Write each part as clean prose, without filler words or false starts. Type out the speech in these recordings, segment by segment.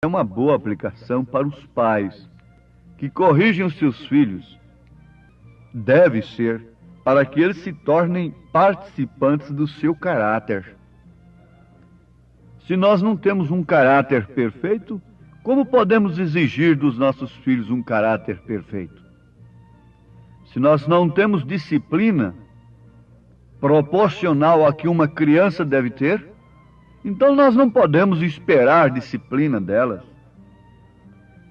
É uma boa aplicação para os pais que corrigem os seus filhos. Deve ser para que eles se tornem participantes do seu caráter. Se nós não temos um caráter perfeito, como podemos exigir dos nossos filhos um caráter perfeito? Se nós não temos disciplina proporcional a que uma criança deve ter, então nós não podemos esperar disciplina delas.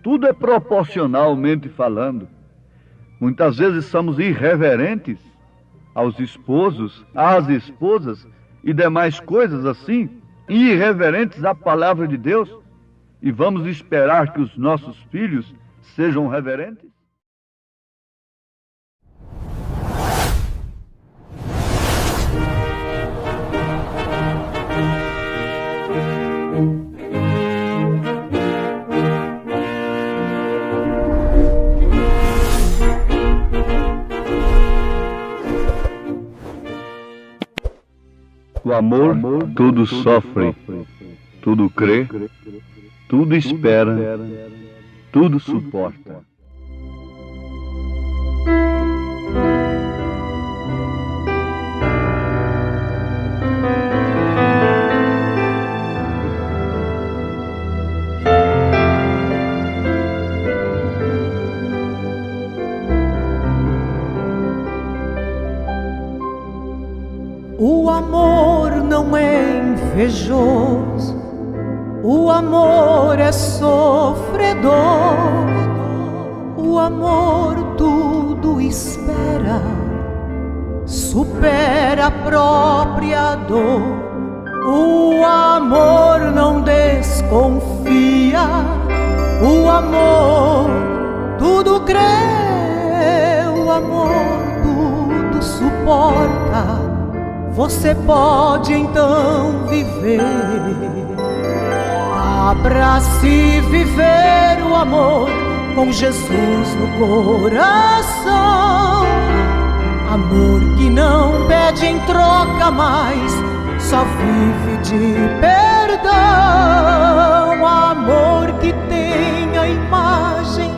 Tudo é proporcionalmente falando. Muitas vezes somos irreverentes aos esposos, às esposas e demais coisas assim, irreverentes à palavra de Deus, e vamos esperar que os nossos filhos sejam reverentes? O amor tudo sofre, tudo crê, tudo espera, tudo suporta. O amor não é invejoso, o amor é sofredor, o amor tudo espera, supera a própria dor. O amor não desconfia, o amor tudo crê, o amor tudo suporta. Você pode então viver. Dá pra se viver o amor com Jesus no coração. Amor que não pede em troca mais, só vive de perdão. Amor que tem a imagem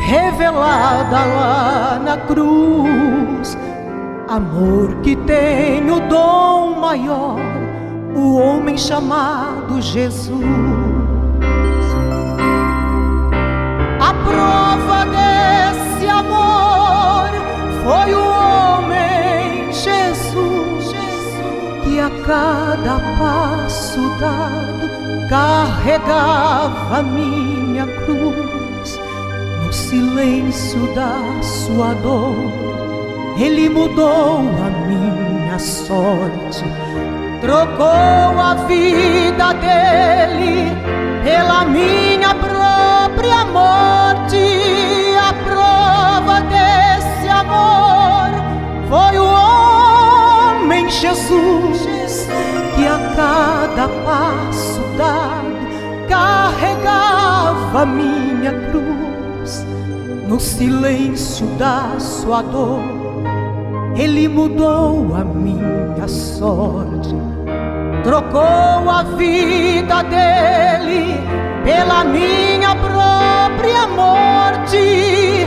revelada lá na cruz. Amor que tem o dom maior, o homem chamado Jesus. A prova desse amor foi o homem Jesus, que a cada passo dado carregava a minha cruz. No silêncio da sua dor, Ele mudou a minha sorte, trocou a vida dele pela minha própria morte. A prova desse amor foi o homem Jesus, que a cada passo dado carregava a minha cruz. No silêncio da sua dor, Ele mudou a minha sorte, trocou a vida dele pela minha própria morte.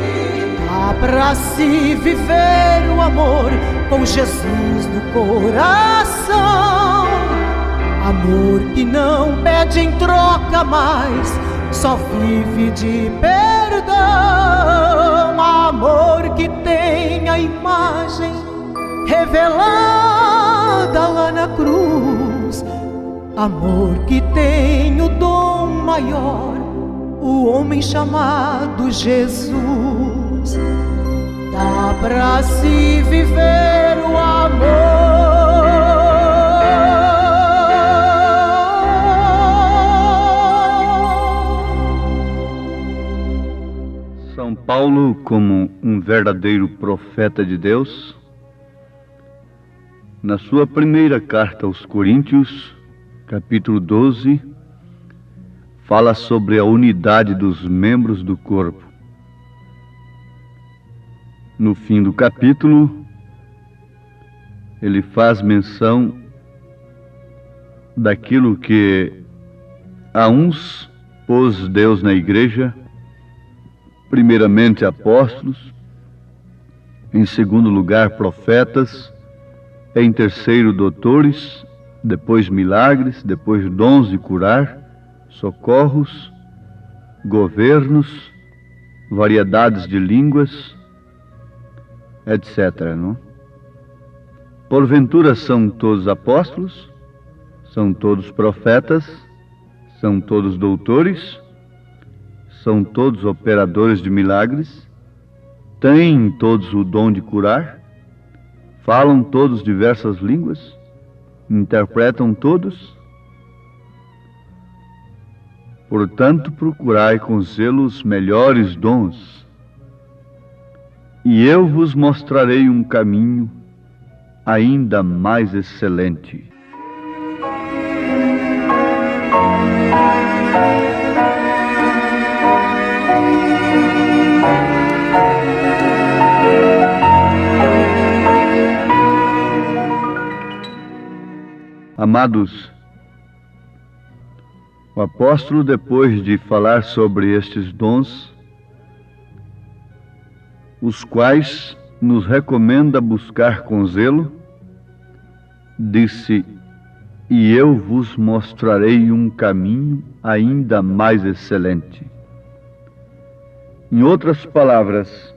Dá pra se viver o amor com Jesus no coração. Amor que não pede em troca mais, só vive de perdão. Amor que tem a imagem revelada lá na cruz. Amor que tem o dom maior, o homem chamado Jesus. Dá pra se viver o amor. São Paulo, como um verdadeiro profeta de Deus, na sua primeira carta aos Coríntios, capítulo 12, fala sobre a unidade dos membros do corpo. No fim do capítulo, ele faz menção daquilo que a uns pôs Deus na igreja, primeiramente apóstolos, em segundo lugar profetas, em terceiro doutores, depois milagres, depois dons de curar, socorros, governos, variedades de línguas, etc. Não? Porventura são todos apóstolos, são todos profetas, são todos doutores, são todos operadores de milagres, têm todos o dom de curar, falam todos diversas línguas, interpretam todos. Portanto, procurai com zelo os melhores dons, e eu vos mostrarei um caminho ainda mais excelente. Amados, o apóstolo, depois de falar sobre estes dons, os quais nos recomenda buscar com zelo, disse: e eu vos mostrarei um caminho ainda mais excelente. Em outras palavras,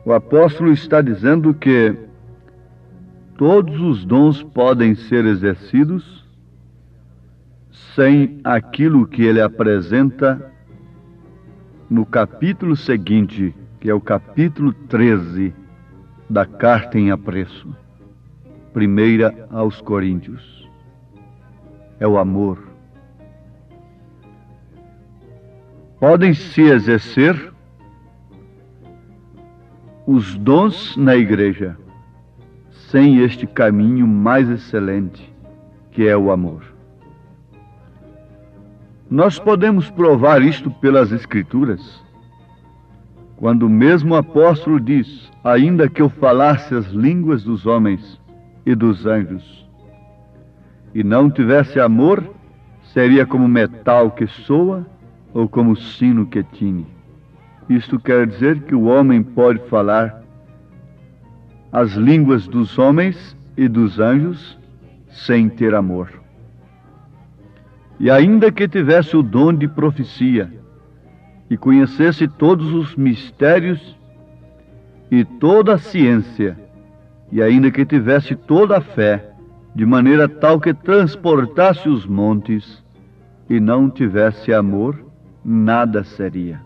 o apóstolo está dizendo que todos os dons podem ser exercidos sem aquilo que ele apresenta no capítulo seguinte, que é o capítulo 13 da carta em apreço, 1 aos Coríntios. É o amor. Podem se exercer os dons na igreja sem este caminho mais excelente, que é o amor. Nós podemos provar isto pelas Escrituras, quando o mesmo apóstolo diz: ainda que eu falasse as línguas dos homens e dos anjos, e não tivesse amor, seria como metal que soa ou como sino que tine. Isto quer dizer que o homem pode falar as línguas dos homens e dos anjos sem ter amor. E ainda que tivesse o dom de profecia e conhecesse todos os mistérios e toda a ciência, e ainda que tivesse toda a fé, de maneira tal que transportasse os montes, e não tivesse amor, nada seria.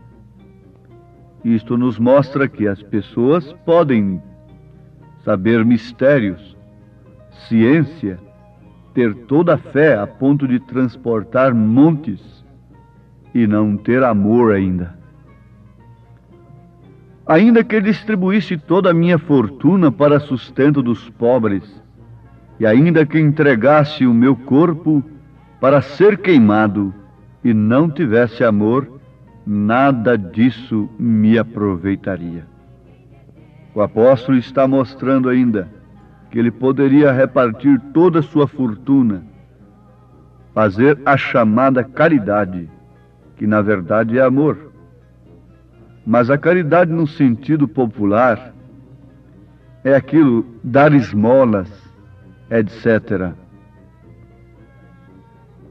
Isto nos mostra que as pessoas podem saber mistérios, ciência, ter toda a fé a ponto de transportar montes e não ter amor ainda. Ainda que distribuísse toda a minha fortuna para sustento dos pobres, e ainda que entregasse o meu corpo para ser queimado e não tivesse amor, nada disso me aproveitaria. O apóstolo está mostrando ainda que ele poderia repartir toda a sua fortuna, fazer a chamada caridade, que na verdade é amor. Mas a caridade no sentido popular é aquilo, dar esmolas, etc.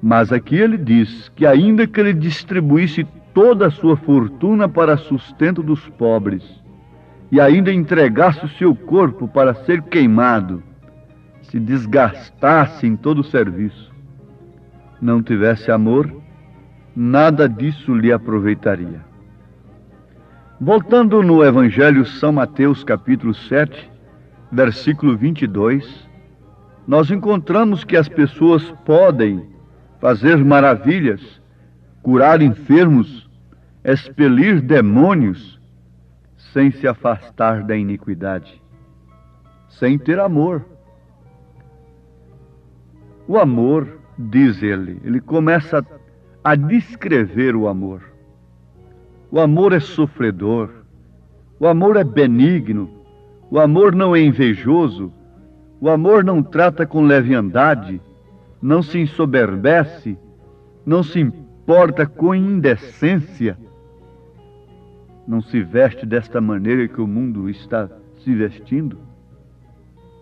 Mas aqui ele diz que ainda que ele distribuísse toda a sua fortuna para sustento dos pobres, e ainda entregasse o seu corpo para ser queimado, se desgastasse em todo o serviço, não tivesse amor, nada disso lhe aproveitaria. Voltando no Evangelho São Mateus, capítulo 7, versículo 22, nós encontramos que as pessoas podem fazer maravilhas, curar enfermos, expelir demônios, sem se afastar da iniquidade, sem ter amor. O amor, diz ele começa a descrever o amor. O amor é sofredor, o amor é benigno, o amor não é invejoso, o amor não trata com leviandade, não se ensoberbece, não se porta com indecência, não se veste desta maneira que o mundo está se vestindo,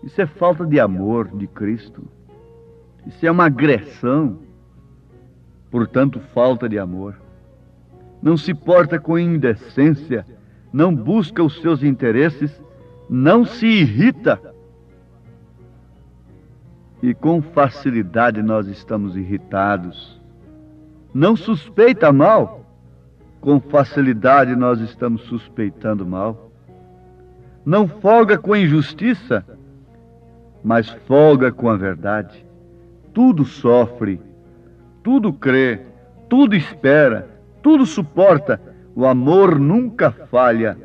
isso é falta de amor de Cristo. Isso é uma agressão, portanto, falta de amor. Não se porta com indecência, não busca os seus interesses, não se irrita. E com facilidade nós estamos irritados. Não suspeita mal, com facilidade nós estamos suspeitando mal. Não folga com a injustiça, mas folga com a verdade. Tudo sofre, tudo crê, tudo espera, tudo suporta. O amor nunca falha,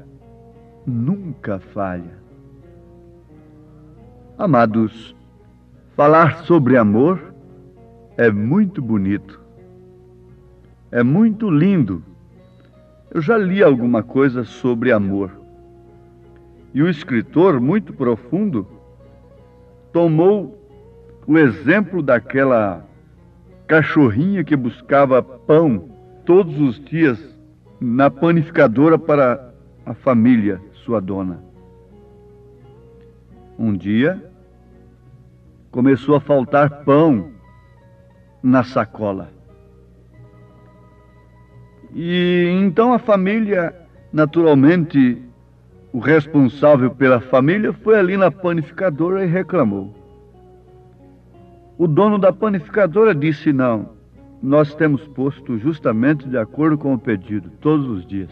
nunca falha. Amados, falar sobre amor é muito bonito, é muito lindo. Eu já li alguma coisa sobre amor. E o escritor, muito profundo, tomou o exemplo daquela cachorrinha que buscava pão todos os dias na panificadora para a família, sua dona. Um dia, começou a faltar pão na sacola. E então a família, naturalmente, o responsável pela família foi ali na panificadora e reclamou. O dono da panificadora disse: não, nós temos posto justamente de acordo com o pedido, todos os dias.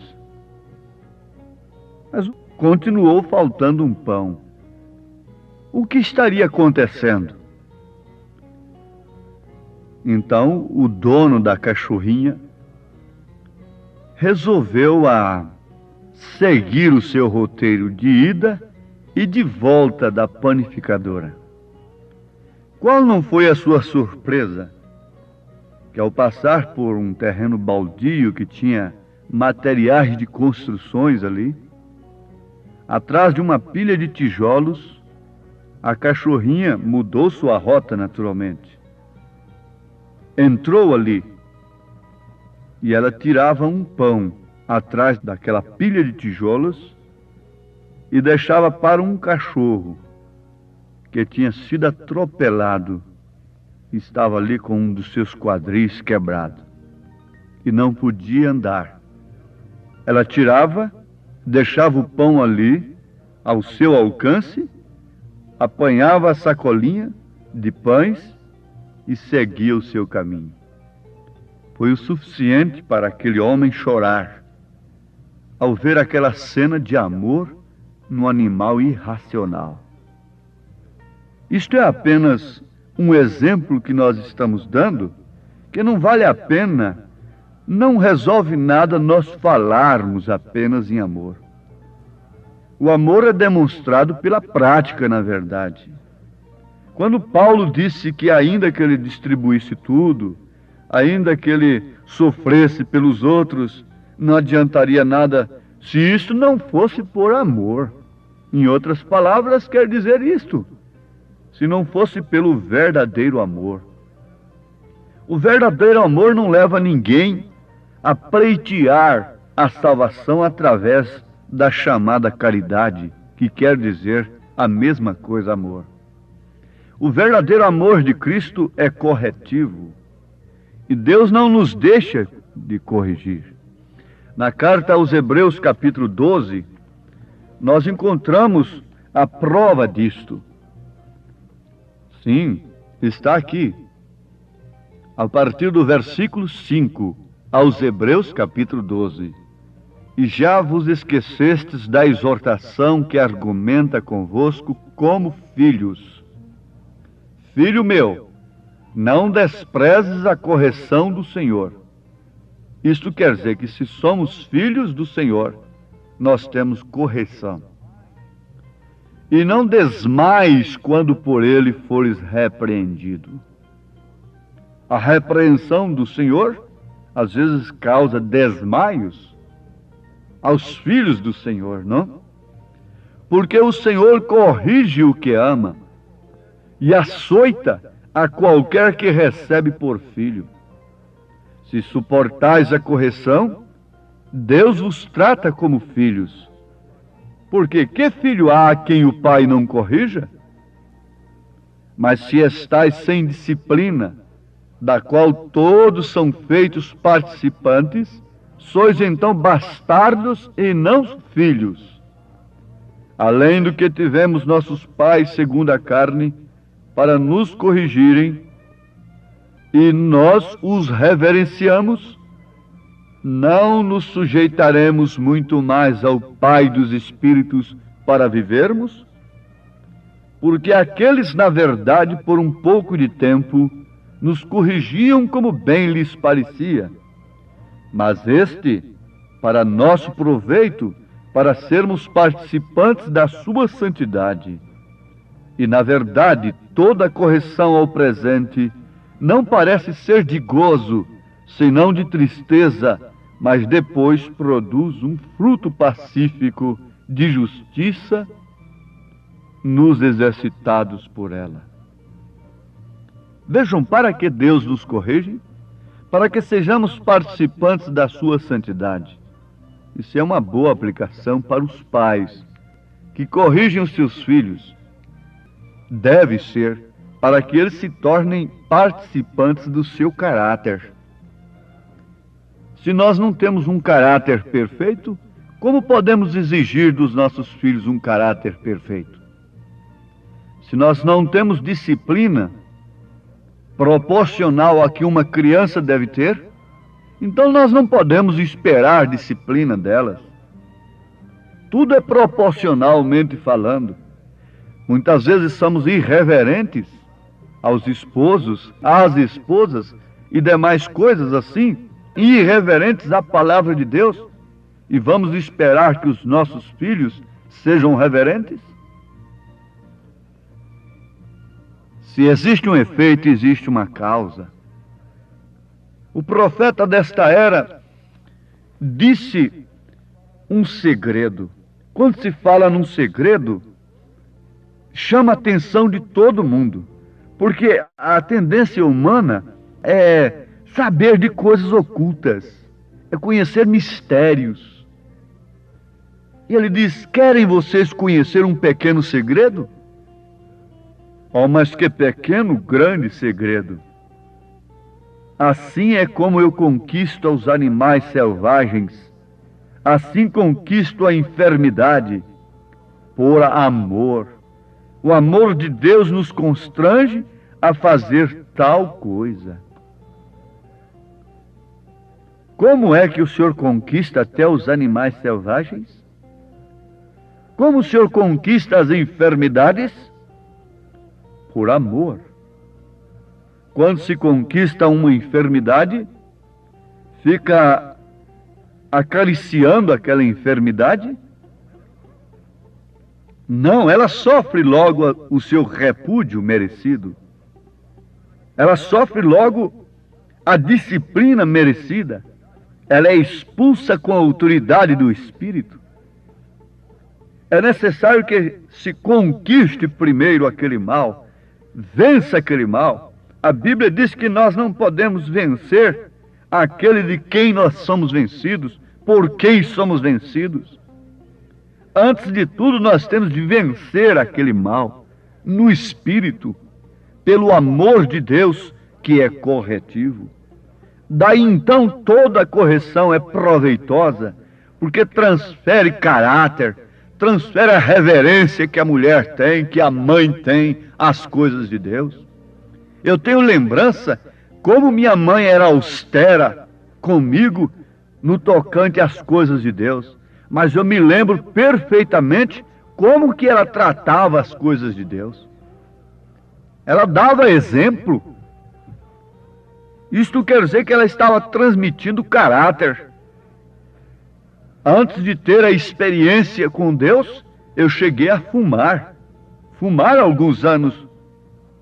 Mas continuou faltando um pão. O que estaria acontecendo? Então o dono da cachorrinha resolveu seguir o seu roteiro de ida e de volta da panificadora. Qual não foi a sua surpresa? Que ao passar por um terreno baldio que tinha materiais de construções ali, atrás de uma pilha de tijolos, a cachorrinha mudou sua rota naturalmente. Entrou ali e ela tirava um pão atrás daquela pilha de tijolos e deixava para um cachorro que tinha sido atropelado, estava ali com um dos seus quadris quebrado e não podia andar. Ela tirava, deixava o pão ali ao seu alcance, apanhava a sacolinha de pães e seguia o seu caminho. Foi o suficiente para aquele homem chorar ao ver aquela cena de amor no animal irracional. Isto é apenas um exemplo que nós estamos dando, que não vale a pena, não resolve nada nós falarmos apenas em amor. O amor é demonstrado pela prática, na verdade. Quando Paulo disse que ainda que ele distribuísse tudo, ainda que ele sofresse pelos outros, não adiantaria nada se isso não fosse por amor. Em outras palavras, quer dizer isto: se não fosse pelo verdadeiro amor. O verdadeiro amor não leva ninguém a pleitear a salvação através da chamada caridade, que quer dizer a mesma coisa, amor. O verdadeiro amor de Cristo é corretivo. E Deus não nos deixa de corrigir. Na carta aos Hebreus, capítulo 12, nós encontramos a prova disto. Sim, está aqui. A partir do versículo 5, aos Hebreus, capítulo 12. E já vos esquecestes da exortação que argumenta convosco como filhos. Filho meu, não desprezes a correção do Senhor. Isto quer dizer que se somos filhos do Senhor, nós temos correção. E não desmaies quando por ele fores repreendido. A repreensão do Senhor, às vezes, causa desmaios aos filhos do Senhor, não? Porque o Senhor corrige o que ama e açoita a qualquer que recebe por filho. Se suportais a correção, Deus vos trata como filhos. Porque que filho há a quem o pai não corrija? Mas se estais sem disciplina, da qual todos são feitos participantes, sois então bastardos e não filhos. Além do que tivemos nossos pais segundo a carne, para nos corrigirem, e nós os reverenciamos, não nos sujeitaremos muito mais ao Pai dos Espíritos para vivermos? Porque aqueles, na verdade, por um pouco de tempo, nos corrigiam como bem lhes parecia, mas este, para nosso proveito, para sermos participantes da sua santidade. E, na verdade, toda correção ao presente não parece ser de gozo, senão de tristeza, mas depois produz um fruto pacífico de justiça nos exercitados por ela. Vejam, para que Deus nos corrige? Para que sejamos participantes da sua santidade. Isso é uma boa aplicação para os pais que corrigem os seus filhos. Deve ser para que eles se tornem participantes do seu caráter. Se nós não temos um caráter perfeito, como podemos exigir dos nossos filhos um caráter perfeito? Se nós não temos disciplina proporcional a que uma criança deve ter, então nós não podemos esperar disciplina delas. Tudo é proporcionalmente falando. Muitas vezes somos irreverentes aos esposos, às esposas e demais coisas assim, irreverentes à palavra de Deus, e vamos esperar que os nossos filhos sejam reverentes? Se existe um efeito, existe uma causa. O profeta desta era disse um segredo. Quando se fala num segredo, chama a atenção de todo mundo, porque a tendência humana é saber de coisas ocultas, é conhecer mistérios. E ele diz: querem vocês conhecer um pequeno segredo? Oh, mas que pequeno, grande segredo! Assim é como eu conquisto os animais selvagens, assim conquisto a enfermidade, por amor. O amor de Deus nos constrange a fazer tal coisa. Como é que o Senhor conquista até os animais selvagens? Como o Senhor conquista as enfermidades? Por amor. Quando se conquista uma enfermidade, fica acariciando aquela enfermidade? Não, ela sofre logo o seu repúdio merecido. Ela sofre logo a disciplina merecida. Ela é expulsa com a autoridade do Espírito. É necessário que se conquiste primeiro aquele mal, vença aquele mal. A Bíblia diz que nós não podemos vencer aquele de quem nós somos vencidos, por quem somos vencidos. Antes de tudo, nós temos de vencer aquele mal no Espírito, pelo amor de Deus, que é corretivo. Daí então toda correção é proveitosa, porque transfere caráter, transfere a reverência que a mulher tem, que a mãe tem às coisas de Deus. Eu tenho lembrança como minha mãe era austera comigo no tocante às coisas de Deus, mas eu me lembro perfeitamente como que ela tratava as coisas de Deus. Ela dava exemplo. Isto quer dizer que ela estava transmitindo caráter. Antes de ter a experiência com Deus, eu cheguei a fumar há alguns anos,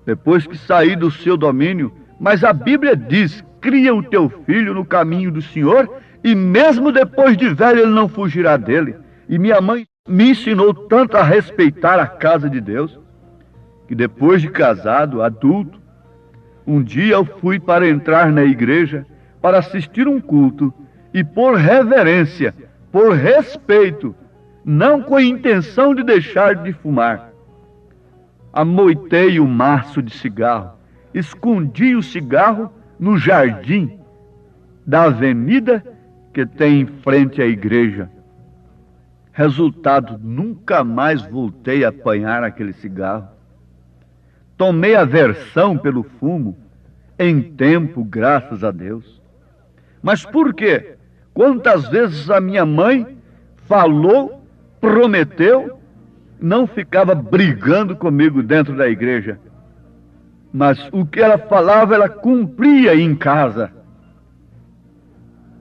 depois que saí do seu domínio. Mas a Bíblia diz: cria o teu filho no caminho do Senhor, e mesmo depois de velho ele não fugirá dele. E minha mãe me ensinou tanto a respeitar a casa de Deus, que depois de casado, adulto, um dia eu fui para entrar na igreja, para assistir um culto e por reverência, por respeito, não com a intenção de deixar de fumar, amoitei o maço de cigarro, escondi o cigarro no jardim da avenida que tem em frente à igreja. Resultado, nunca mais voltei a apanhar aquele cigarro. Tomei aversão pelo fumo em tempo, graças a Deus. Mas por quê? Quantas vezes a minha mãe falou, prometeu, não ficava brigando comigo dentro da igreja. Mas o que ela falava, ela cumpria em casa.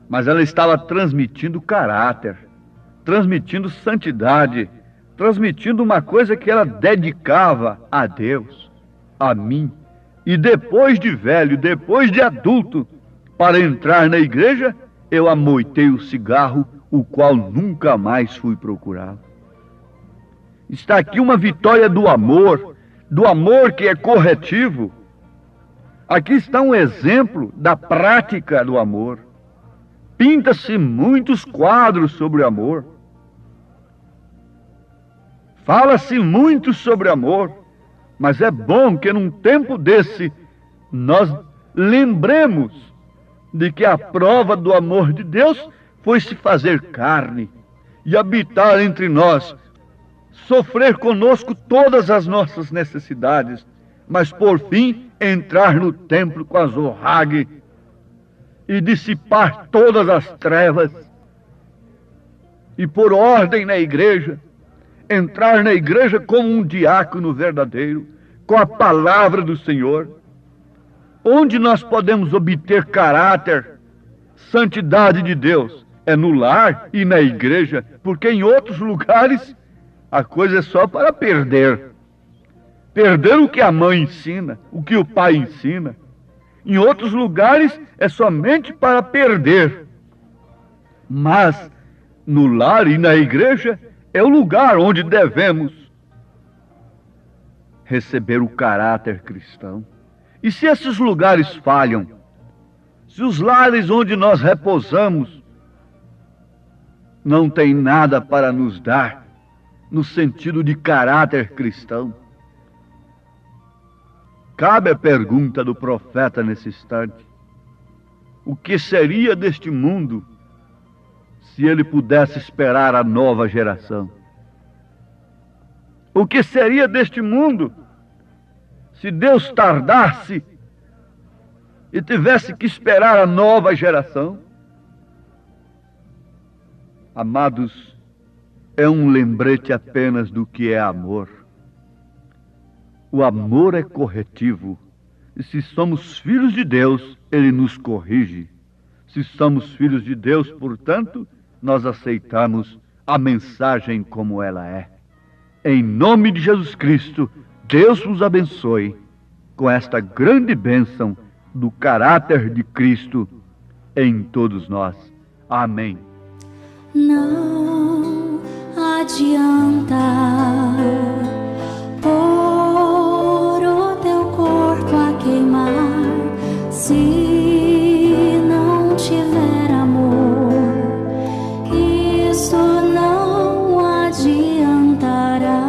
Mas ela estava transmitindo caráter, transmitindo santidade, transmitindo uma coisa que ela dedicava a Deus, a mim. E depois de velho, depois de adulto, para entrar na igreja, eu amoitei o cigarro, o qual nunca mais fui procurá-lo. Está aqui uma vitória do amor que é corretivo. Aqui está um exemplo da prática do amor. Pinta-se muitos quadros sobre o amor. Fala-se muito sobre amor, mas é bom que num tempo desse nós lembremos de que a prova do amor de Deus foi se fazer carne e habitar entre nós, sofrer conosco todas as nossas necessidades, mas por fim entrar no templo com a Zohag e dissipar todas as trevas, e por ordem na igreja, entrar na igreja como um diácono verdadeiro, com a palavra do Senhor. Onde nós podemos obter caráter, santidade de Deus? É no lar e na igreja, porque em outros lugares a coisa é só para perder. Perder o que a mãe ensina, o que o pai ensina. Em outros lugares é somente para perder. Mas no lar e na igreja é o lugar onde devemos receber o caráter cristão. E se esses lugares falham, se os lares onde nós repousamos não têm nada para nos dar no sentido de caráter cristão, cabe a pergunta do profeta nesse instante: o que seria deste mundo se ele pudesse esperar a nova geração? O que seria deste mundo se Deus tardasse e tivesse que esperar a nova geração? Amados, é um lembrete apenas do que é amor. O amor é corretivo, e se somos filhos de Deus, Ele nos corrige. Se somos filhos de Deus, portanto, nós aceitamos a mensagem como ela é. Em nome de Jesus Cristo, Deus nos abençoe com esta grande bênção do caráter de Cristo em todos nós. Amém. Não adianta pôr o teu corpo a queimar se não tiver amor. Isso não adiantará.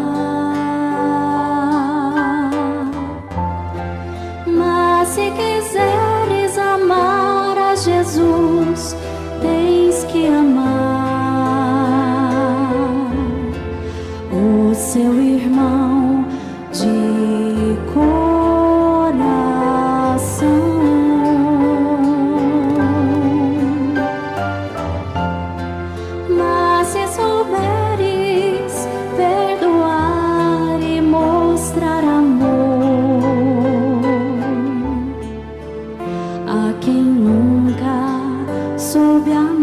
Mas se quiseres amar a Jesus, tens que amar o seu irmão de coração. Mas se souberes perdoar e mostrar amor a quem nunca soube amar,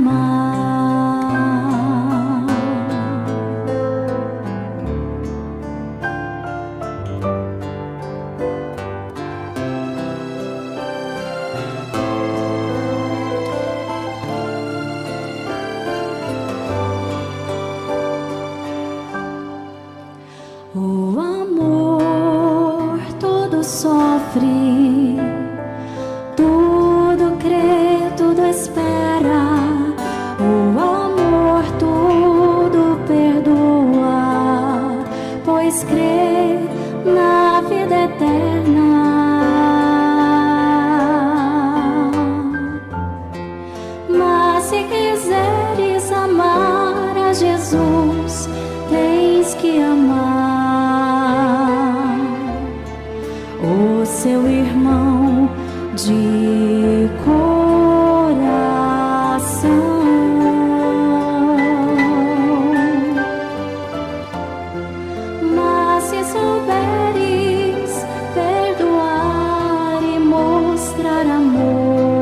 o amor todo sofre, tudo crê, tudo se quiseres amar a Jesus, tens que amar o seu irmão de coração. Mas se souberes perdoar e mostrar amor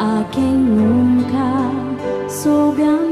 a quem nunca soube amar,